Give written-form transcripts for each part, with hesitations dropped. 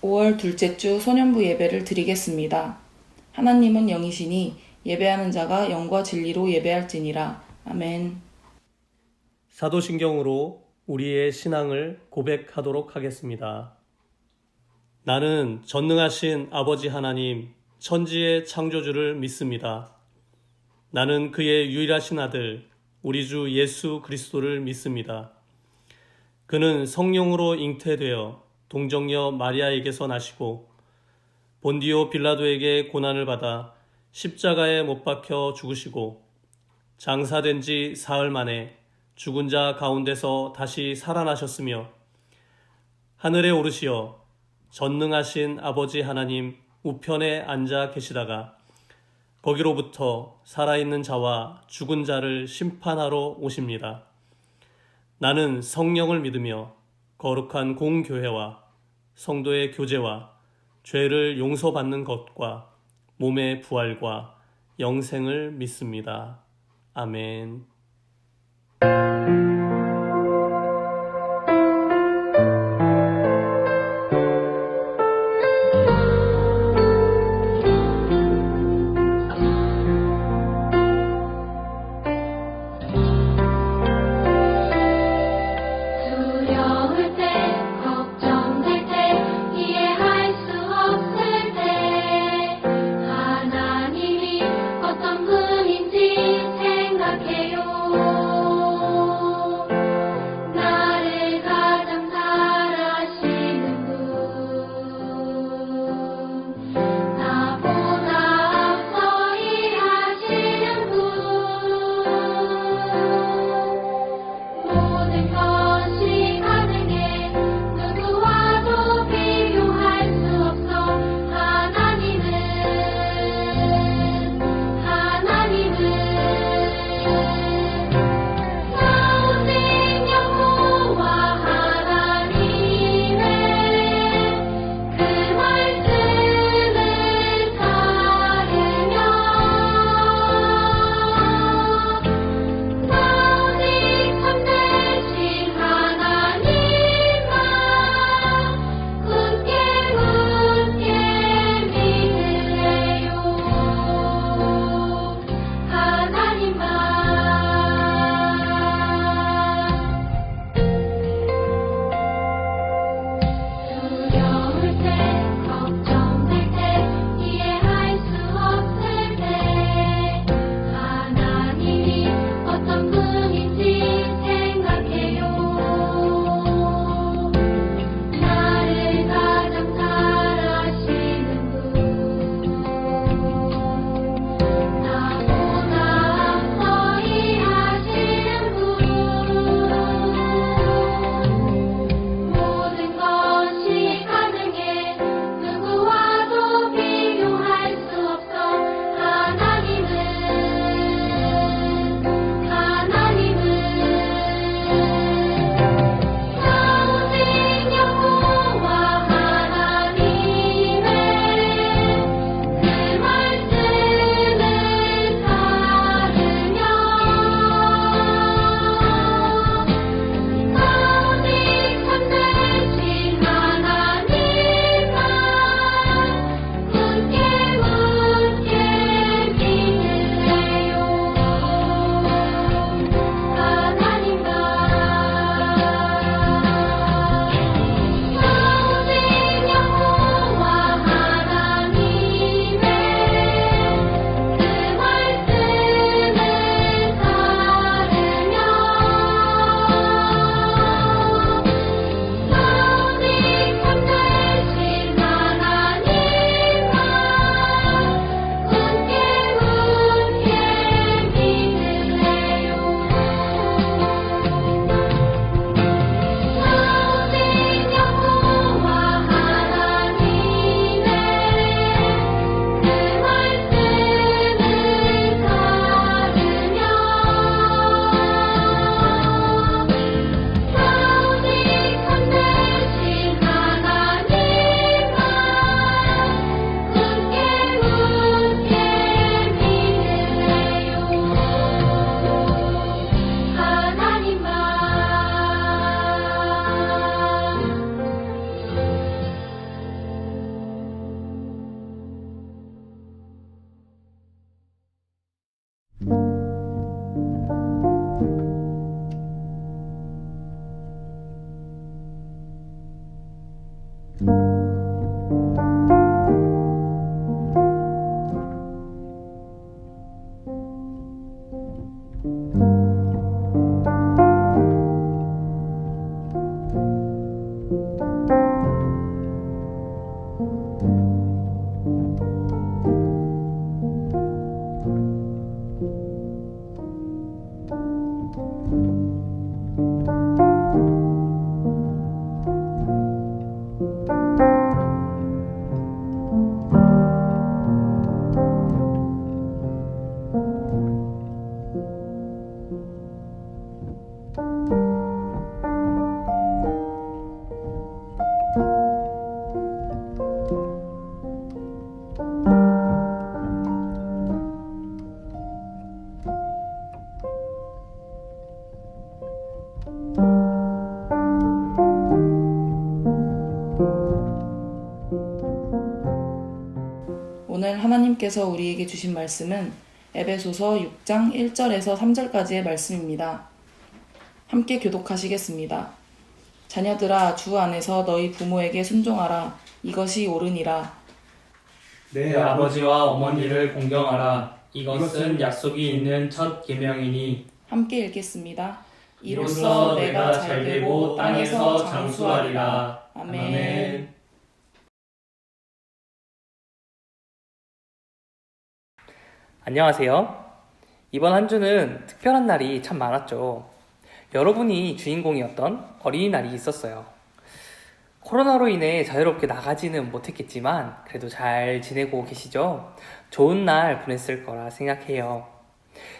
5월 둘째 주 소년부 예배를 드리겠습니다. 하나님은 영이시니 예배하는 자가 영과 진리로 예배할지니라. 아멘. 사도신경으로 우리의 신앙을 고백하도록 하겠습니다. 나는 전능하신 아버지 하나님, 천지의 창조주를 믿습니다. 나는 그의 유일하신 아들, 우리 주 예수 그리스도를 믿습니다. 그는 성령으로 잉태되어 동정녀 마리아에게서 나시고 본디오 빌라도에게 고난을 받아 십자가에 못 박혀 죽으시고 장사된 지 사흘 만에 죽은 자 가운데서 다시 살아나셨으며 하늘에 오르시어 전능하신 아버지 하나님 우편에 앉아 계시다가 거기로부터 살아있는 자와 죽은 자를 심판하러 오십니다. 나는 성령을 믿으며 거룩한 공교회와 성도의 교제와 죄를 용서받는 것과 몸의 부활과 영생을 믿습니다. 아멘. 두려울 때, 걱정될 때, 이해할 수 없을 때, 하나님이 어떤 분인지 생각해요. 하나님께서 우리에게 주신 말씀은 에베소서 6장 1절에서 3절까지의 말씀입니다. 함께 교독하시겠습니다. 자녀들아, 주 안에서 너희 부모에게 순종하라. 이것이 옳으니라. 내 아버지와 어머니를 공경하라. 이것은 약속이 있는 첫 계명이니 함께 읽겠습니다. 이로써 내가 잘되고 땅에서 장수하리라. 아멘. 안녕하세요. 이번 한 주는 특별한 날이 참 많았죠. 여러분이 주인공이었던 어린이날이 있었어요. 코로나로 인해 자유롭게 나가지는 못했겠지만 그래도 잘 지내고 계시죠? 좋은 날 보냈을 거라 생각해요.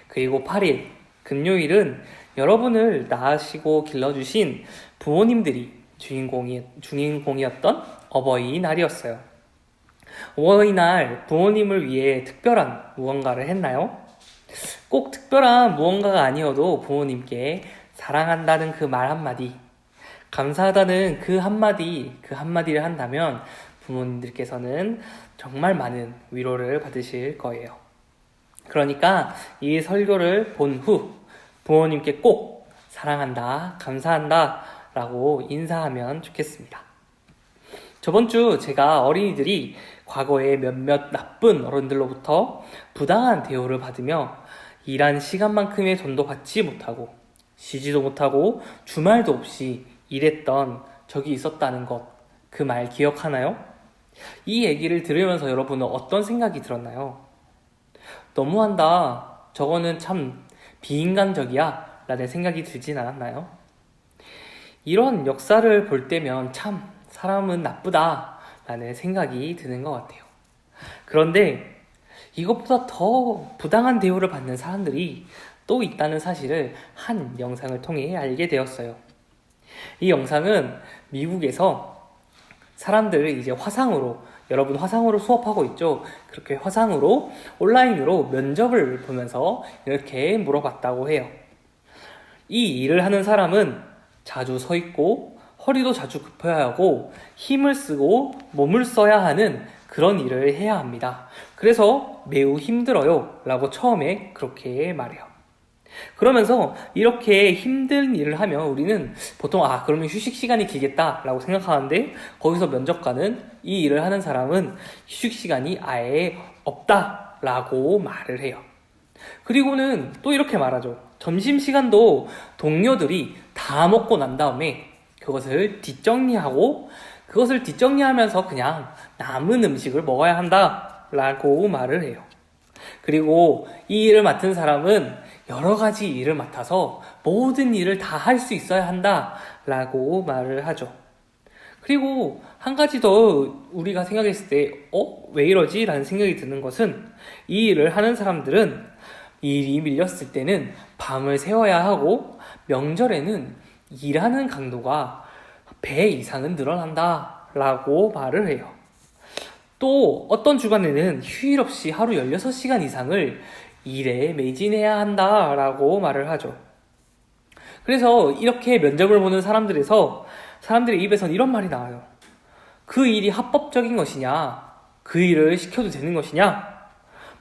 그리고 8일, 금요일은 여러분을 낳으시고 길러주신 부모님들이 주인공이었던 어버이날이었어요. 어버이날 부모님을 위해 특별한 무언가를 했나요? 꼭 특별한 무언가가 아니어도 부모님께 사랑한다는 그 말 한마디, 감사하다는 그 한마디를 한다면 부모님들께서는 정말 많은 위로를 받으실 거예요. 그러니까 이 설교를 본 후 부모님께 꼭 사랑한다, 감사한다 라고 인사하면 좋겠습니다. 저번 주 제가 어린이들이 과거에 몇몇 나쁜 어른들로부터 부당한 대우를 받으며 일한 시간만큼의 돈도 받지 못하고 쉬지도 못하고 주말도 없이 일했던 적이 있었다는 것, 그 말 기억하나요? 이 얘기를 들으면서 여러분은 어떤 생각이 들었나요? 너무한다, 저거는 참 비인간적이야 라는 생각이 들진 않았나요? 이런 역사를 볼 때면 참 사람은 나쁘다 라는 생각이 드는 것 같아요. 그런데 이것보다 더 부당한 대우를 받는 사람들이 또 있다는 사실을 한 영상을 통해 알게 되었어요. 이 영상은 미국에서 사람들을 이제 여러분 화상으로 수업하고 있죠. 그렇게 화상으로 온라인으로 면접을 보면서 이렇게 물어봤다고 해요. 이 일을 하는 사람은 자주 서 있고 허리도 자주 굽혀야 하고 힘을 쓰고 몸을 써야 하는 그런 일을 해야 합니다. 그래서 매우 힘들어요 라고 처음에 그렇게 말해요. 그러면서 이렇게 힘든 일을 하면 우리는 보통 그러면 휴식 시간이 길겠다 라고 생각하는데, 거기서 면접관은 이 일을 하는 사람은 휴식 시간이 아예 없다 라고 말을 해요. 그리고는 또 이렇게 말하죠. 점심시간도 동료들이 다 먹고 난 다음에 그것을 뒷정리하면서 그냥 남은 음식을 먹어야 한다 라고 말을 해요. 그리고 이 일을 맡은 사람은 여러 가지 일을 맡아서 모든 일을 다 할 수 있어야 한다 라고 말을 하죠. 그리고 한 가지 더 우리가 생각했을 때 왜 이러지? 라는 생각이 드는 것은, 이 일을 하는 사람들은 일이 밀렸을 때는 밤을 새워야 하고 명절에는 일하는 강도가 배 이상은 늘어난다 라고 말을 해요. 또 어떤 주간에는 휴일 없이 하루 16시간 이상을 일에 매진해야 한다 라고 말을 하죠. 그래서 이렇게 면접을 보는 사람들의 입에선 이런 말이 나와요. 그 일이 합법적인 것이냐? 그 일을 시켜도 되는 것이냐?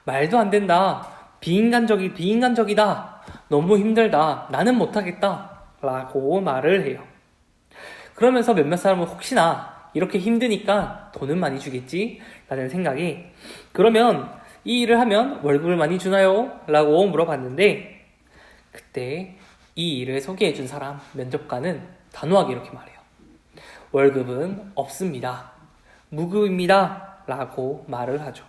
말도 안 된다. 비인간적이다. 너무 힘들다. 나는 못하겠다 라고 말을 해요. 그러면서 몇몇 사람은 혹시나 이렇게 힘드니까 돈은 많이 주겠지? 라는 생각에, 그러면 이 일을 하면 월급을 많이 주나요? 라고 물어봤는데, 그때 이 일을 소개해준 사람, 면접관은 단호하게 이렇게 말해요. 월급은 없습니다. 무급입니다. 라고 말을 하죠.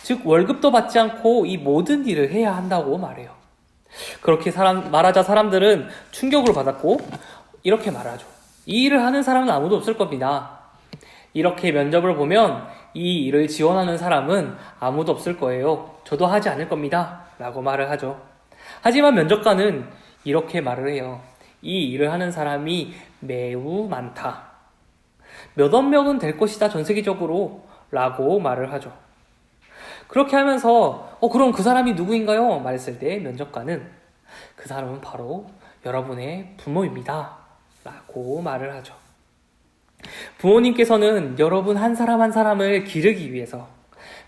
즉 월급도 받지 않고 이 모든 일을 해야 한다고 말해요. 그렇게 말하자 사람들은 충격을 받았고 이렇게 말하죠. 이 일을 하는 사람은 아무도 없을 겁니다. 이렇게 면접을 보면 이 일을 지원하는 사람은 아무도 없을 거예요. 저도 하지 않을 겁니다. 라고 말을 하죠. 하지만 면접관은 이렇게 말을 해요. 이 일을 하는 사람이 매우 많다. 몇억 명은 될 것이다, 전 세계적으로. 라고 말을 하죠. 그렇게 하면서 그럼 그 사람이 누구인가요? 말했을 때 면접관은 그 사람은 바로 여러분의 부모입니다. 라고 말을 하죠. 부모님께서는 여러분 한 사람 한 사람을 기르기 위해서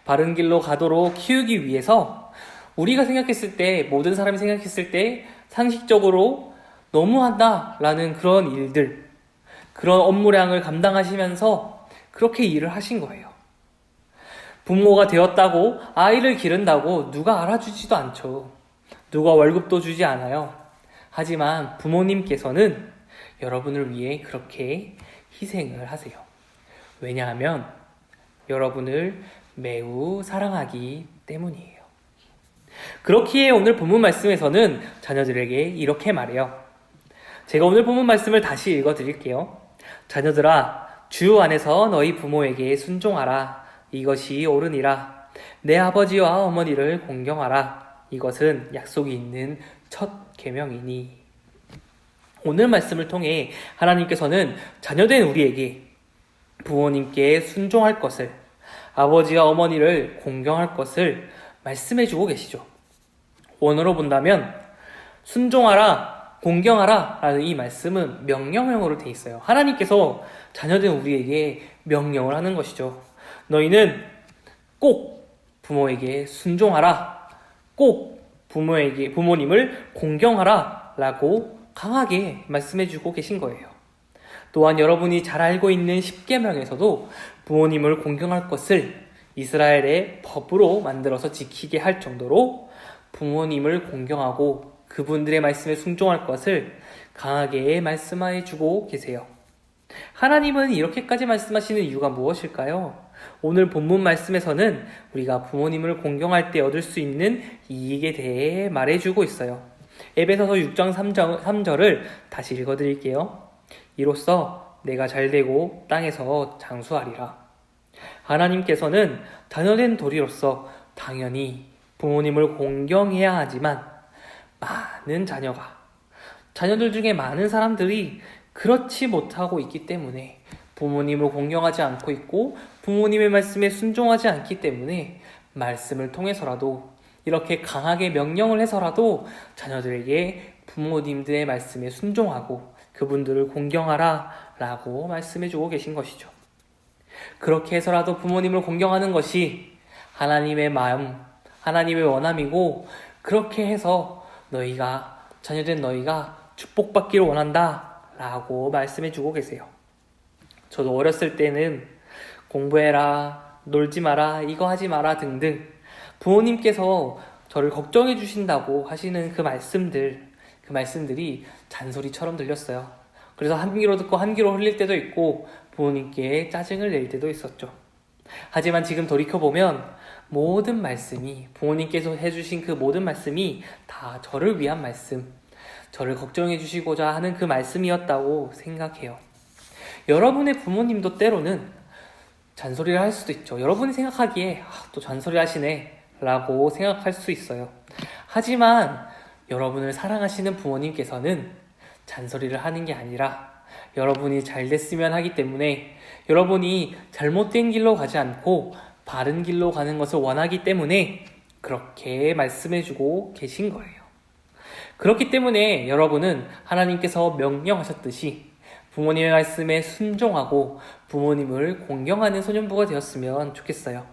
바른 길로 가도록 키우기 위해서 우리가 생각했을 때, 모든 사람이 생각했을 때 상식적으로 너무한다라는 그런 일들, 그런 업무량을 감당하시면서 그렇게 일을 하신 거예요. 부모가 되었다고 아이를 기른다고 누가 알아주지도 않죠. 누가 월급도 주지 않아요. 하지만 부모님께서는 여러분을 위해 그렇게 희생을 하세요. 왜냐하면 여러분을 매우 사랑하기 때문이에요. 그렇기에 오늘 본문 말씀에서는 자녀들에게 이렇게 말해요. 제가 오늘 본문 말씀을 다시 읽어드릴게요. 자녀들아, 주 안에서 너희 부모에게 순종하라. 이것이 옳으니라. 내 아버지와 어머니를 공경하라. 이것은 약속이 있는 첫 계명이니. 오늘 말씀을 통해 하나님께서는 자녀된 우리에게 부모님께 순종할 것을, 아버지와 어머니를 공경할 것을 말씀해주고 계시죠. 원어로 본다면 순종하라, 공경하라 라는 이 말씀은 명령형으로 되어 있어요. 하나님께서 자녀된 우리에게 명령을 하는 것이죠. 너희는 꼭 부모에게 순종하라, 꼭 부모님을 공경하라 라고 강하게 말씀해주고 계신 거예요. 또한 여러분이 잘 알고 있는 십계명에서도 부모님을 공경할 것을 이스라엘의 법으로 만들어서 지키게 할 정도로 부모님을 공경하고 그분들의 말씀에 순종할 것을 강하게 말씀해 주고 계세요. 하나님은 이렇게까지 말씀하시는 이유가 무엇일까요? 오늘 본문 말씀에서는 우리가 부모님을 공경할 때 얻을 수 있는 이익에 대해 말해주고 있어요. 에베소서 6장 3절을 다시 읽어드릴게요. 이로써 내가 잘되고 땅에서 장수하리라. 하나님께서는 자녀된 도리로서 당연히 부모님을 공경해야 하지만 많은 자녀들 중에 많은 사람들이 그렇지 못하고 있기 때문에 부모님을 공경하지 않고 있고 부모님의 말씀에 순종하지 않기 때문에 말씀을 통해서라도 이렇게 강하게 명령을 해서라도 자녀들에게 부모님들의 말씀에 순종하고 그분들을 공경하라 라고 말씀해주고 계신 것이죠. 그렇게 해서라도 부모님을 공경하는 것이 하나님의 마음, 하나님의 원함이고 그렇게 해서 자녀된 너희가 축복받기를 원한다 라고 말씀해주고 계세요. 저도 어렸을 때는 공부해라, 놀지 마라, 이거 하지 마라 등등 부모님께서 저를 걱정해 주신다고 하시는 그 말씀들이 잔소리처럼 들렸어요. 그래서 한 귀로 듣고 한 귀로 흘릴 때도 있고 부모님께 짜증을 낼 때도 있었죠. 하지만 지금 돌이켜보면 모든 말씀이, 부모님께서 해주신 그 모든 말씀이 다 저를 위한 말씀, 저를 걱정해 주시고자 하는 그 말씀이었다고 생각해요. 여러분의 부모님도 때로는 잔소리를 할 수도 있죠. 여러분이 생각하기에 또 잔소리 하시네 라고 생각할 수 있어요. 하지만 여러분을 사랑하시는 부모님께서는 잔소리를 하는 게 아니라 여러분이 잘 됐으면 하기 때문에, 여러분이 잘못된 길로 가지 않고 바른 길로 가는 것을 원하기 때문에 그렇게 말씀해주고 계신 거예요. 그렇기 때문에 여러분은 하나님께서 명령하셨듯이 부모님의 말씀에 순종하고 부모님을 공경하는 소년부가 되었으면 좋겠어요.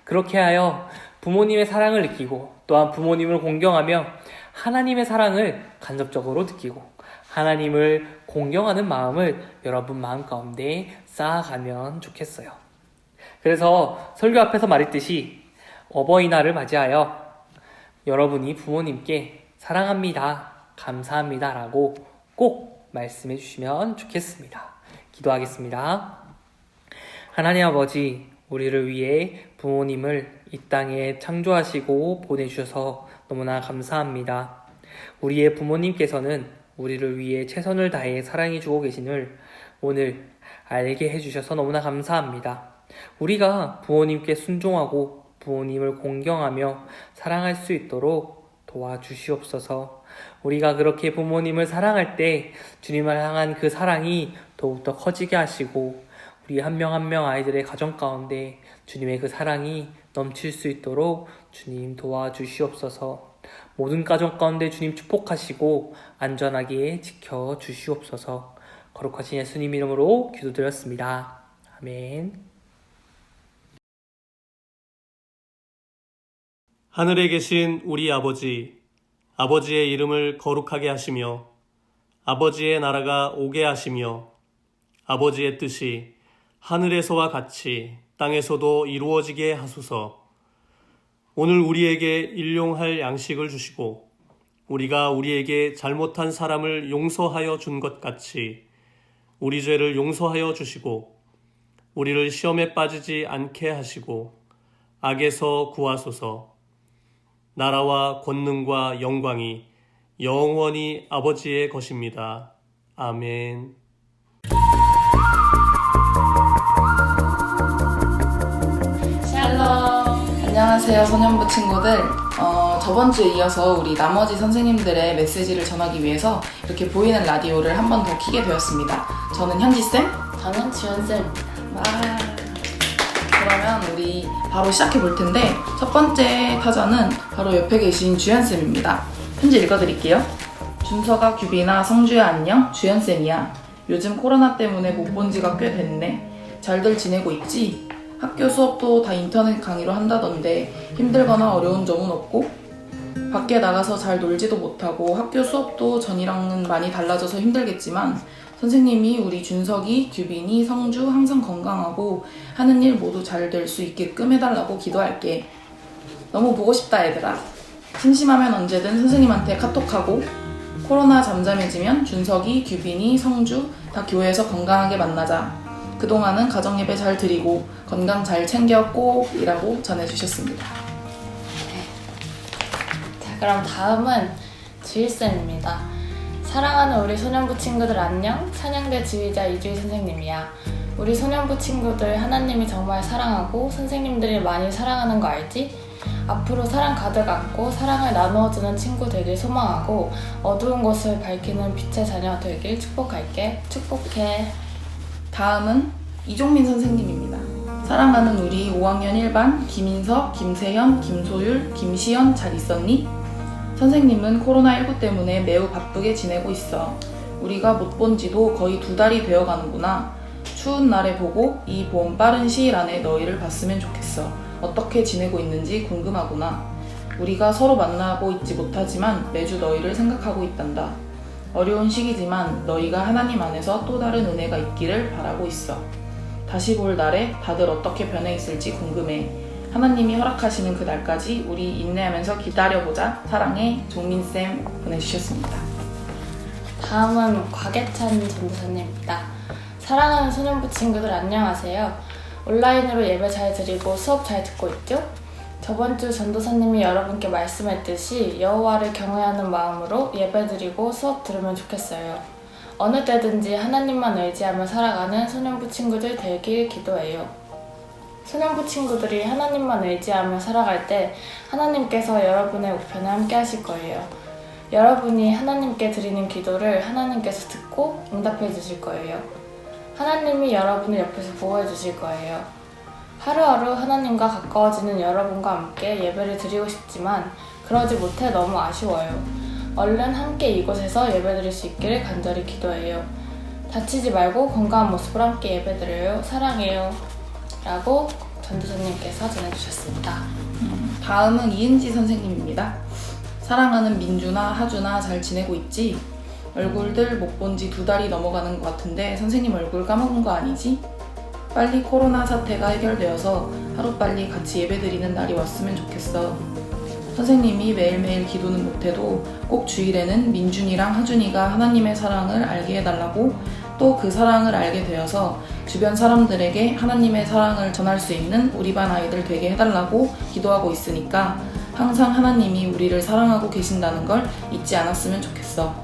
그렇게 하여 부모님의 사랑을 느끼고 또한 부모님을 공경하며 하나님의 사랑을 간접적으로 느끼고 하나님을 공경하는 마음을 여러분 마음 가운데 쌓아가면 좋겠어요. 그래서 설교 앞에서 말했듯이 어버이날을 맞이하여 여러분이 부모님께 사랑합니다, 감사합니다 라고 꼭 말씀해 주시면 좋겠습니다. 기도하겠습니다. 하나님 아버지, 우리를 위해 부모님을 이 땅에 창조하시고 보내주셔서 너무나 감사합니다. 우리의 부모님께서는 우리를 위해 최선을 다해 사랑해주고 계심을 오늘 알게 해주셔서 너무나 감사합니다. 우리가 부모님께 순종하고 부모님을 공경하며 사랑할 수 있도록 도와주시옵소서. 우리가 그렇게 부모님을 사랑할 때 주님을 향한 그 사랑이 더욱더 커지게 하시고 우리 한 명 한 명 아이들의 가정 가운데 주님의 그 사랑이 넘칠 수 있도록 주님 도와주시옵소서. 모든 가정 가운데 주님 축복하시고 안전하게 지켜주시옵소서. 거룩하신 예수님 이름으로 기도드렸습니다. 아멘. 하늘에 계신 우리 아버지, 아버지의 이름을 거룩하게 하시며 아버지의 나라가 오게 하시며 아버지의 뜻이 하늘에서와 같이 땅에서도 이루어지게 하소서. 오늘 우리에게 일용할 양식을 주시고 우리가 우리에게 잘못한 사람을 용서하여 준 것 같이 우리 죄를 용서하여 주시고 우리를 시험에 빠지지 않게 하시고 악에서 구하소서. 나라와 권능과 영광이 영원히 아버지의 것입니다. 아멘. 샬롬. 안녕하세요, 소년부 친구들. 저번 주에 이어서 우리 나머지 선생님들의 메시지를 전하기 위해서 이렇게 보이는 라디오를 한 번 더 켜게 되었습니다. 저는 현지쌤. 저는 지연쌤입니다. 와. 그러면 우리 바로 시작해 볼 텐데 첫 번째 타자는 바로 옆에 계신 주연쌤입니다. 편지 읽어드릴게요. 준서가 규빈아 성주야 안녕. 주연쌤이야. 요즘 코로나 때문에 못 본 지가 꽤 됐네. 잘들 지내고 있지? 학교 수업도 다 인터넷 강의로 한다던데 힘들거나 어려운 점은 없고? 밖에 나가서 잘 놀지도 못하고 학교 수업도 전이랑은 많이 달라져서 힘들겠지만 선생님이 우리 준석이, 규빈이, 성주 항상 건강하고 하는 일 모두 잘 될 수 있게끔 해달라고 기도할게. 너무 보고 싶다 얘들아. 심심하면 언제든 선생님한테 카톡하고 코로나 잠잠해지면 준석이, 규빈이, 성주 다 교회에서 건강하게 만나자. 그동안은 가정예배 잘 드리고 건강 잘 챙겨 꼭이라고 전해주셨습니다. 자, 그럼 다음은 지휘쌤입니다. 사랑하는 우리 소년부 친구들 안녕. 찬양대 지휘자 이주희 선생님이야. 우리 소년부 친구들 하나님이 정말 사랑하고 선생님들이 많이 사랑하는 거 알지? 앞으로 사랑 가득 안고 사랑을 나누어주는 친구 되길 소망하고 어두운 곳을 밝히는 빛의 자녀 되길 축복할게. 축복해. 다음은 이종민 선생님입니다. 사랑하는 우리 5학년 1반 김인석, 김세현, 김소율, 김시연 잘 있었니? 선생님은 코로나19 때문에 매우 바쁘게 지내고 있어. 우리가 못 본 지도 거의 2달이 되어 가는구나. 추운 날에 보고 이 봄 빠른 시일 안에 너희를 봤으면 좋겠어. 어떻게 지내고 있는지 궁금하구나. 우리가 서로 만나고 있지 못하지만 매주 너희를 생각하고 있단다. 어려운 시기지만 너희가 하나님 안에서 또 다른 은혜가 있기를 바라고 있어. 다시 볼 날에 다들 어떻게 변해 있을지 궁금해. 하나님이 허락하시는 그 날까지 우리 인내하면서 기다려보자. 사랑해. 종민쌤 보내주셨습니다. 다음은 곽예찬 전도사님입니다. 사랑하는 소년부 친구들 안녕하세요. 온라인으로 예배 잘 드리고 수업 잘 듣고 있죠? 저번 주 전도사님이 여러분께 말씀했듯이 여호와를 경외하는 마음으로 예배 드리고 수업 들으면 좋겠어요. 어느 때든지 하나님만 의지하며 살아가는 소년부 친구들 되길 기도해요. 소년부 친구들이 하나님만 의지하며 살아갈 때 하나님께서 여러분의 우편에 함께 하실 거예요. 여러분이 하나님께 드리는 기도를 하나님께서 듣고 응답해 주실 거예요. 하나님이 여러분을 옆에서 보호해 주실 거예요. 하루하루 하나님과 가까워지는 여러분과 함께 예배를 드리고 싶지만 그러지 못해 너무 아쉬워요. 얼른 함께 이곳에서 예배드릴 수 있기를 간절히 기도해요. 다치지 말고 건강한 모습으로 함께 예배드려요. 사랑해요. 라고 전도사님께서 전해주셨습니다. 다음은 이은지 선생님입니다. 사랑하는 민주나 하주나 잘 지내고 있지? 얼굴들 못 본 지 2달이 넘어가는 것 같은데 선생님 얼굴 까먹은 거 아니지? 빨리 코로나 사태가 해결되어서 하루빨리 같이 예배드리는 날이 왔으면 좋겠어. 선생님이 매일매일 기도는 못해도 꼭 주일에는 민준이랑 하준이가 하나님의 사랑을 알게 해달라고 또 그 사랑을 알게 되어서 주변 사람들에게 하나님의 사랑을 전할 수 있는 우리 반 아이들 되게 해달라고 기도하고 있으니까 항상 하나님이 우리를 사랑하고 계신다는 걸 잊지 않았으면 좋겠어.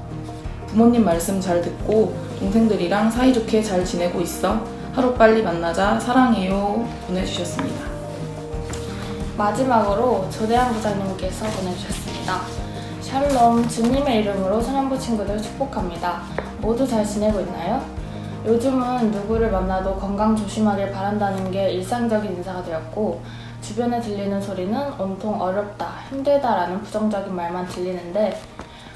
부모님 말씀 잘 듣고 동생들이랑 사이좋게 잘 지내고 있어. 하루빨리 만나자. 사랑해요. 보내주셨습니다. 마지막으로 조대한 부장님께서 보내주셨습니다. 샬롬, 주님의 이름으로 소년부 친구들 축복합니다. 모두 잘 지내고 있나요? 요즘은 누구를 만나도 건강 조심하길 바란다는 게 일상적인 인사가 되었고 주변에 들리는 소리는 온통 어렵다, 힘들다라는 부정적인 말만 들리는데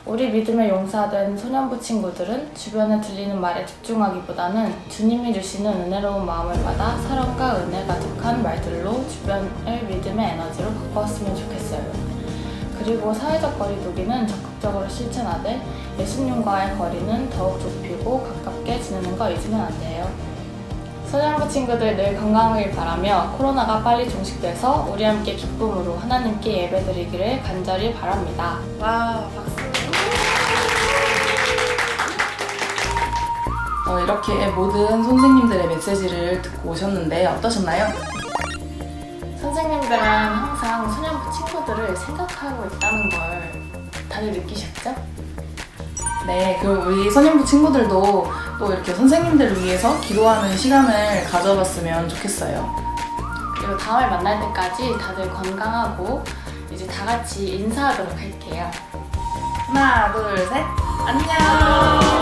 우리 믿음의 용사된 소년부 친구들은 주변에 들리는 말에 집중하기보다는 주님이 주시는 은혜로운 마음을 받아 사랑과 은혜 가득한 말들로 주변을 믿음의 에너지로 바꾸었으면 좋겠어요. 그리고 사회적 거리두기는 적극적으로 실천하되 예수님과의 거리는 더욱 좁히고 가깝게 지내는 거 잊으면 안 돼요. 소년부 친구들 늘 건강하길 바라며 코로나가 빨리 종식돼서 우리 함께 기쁨으로 하나님께 예배드리기를 간절히 바랍니다. 와, 박수. 이렇게 모든 선생님들의 메시지를 듣고 오셨는데 어떠셨나요? 선생님들은 항상 소년부 친구들을 생각하고 있다는 걸 다들 느끼셨죠? 네, 그리고 우리 선임부 친구들도 또 이렇게 선생님들을 위해서 기도하는 시간을 가져봤으면 좋겠어요. 그리고 다음에 만날 때까지 다들 건강하고 이제 다 같이 인사하도록 할게요. 하나, 둘, 셋. 안녕!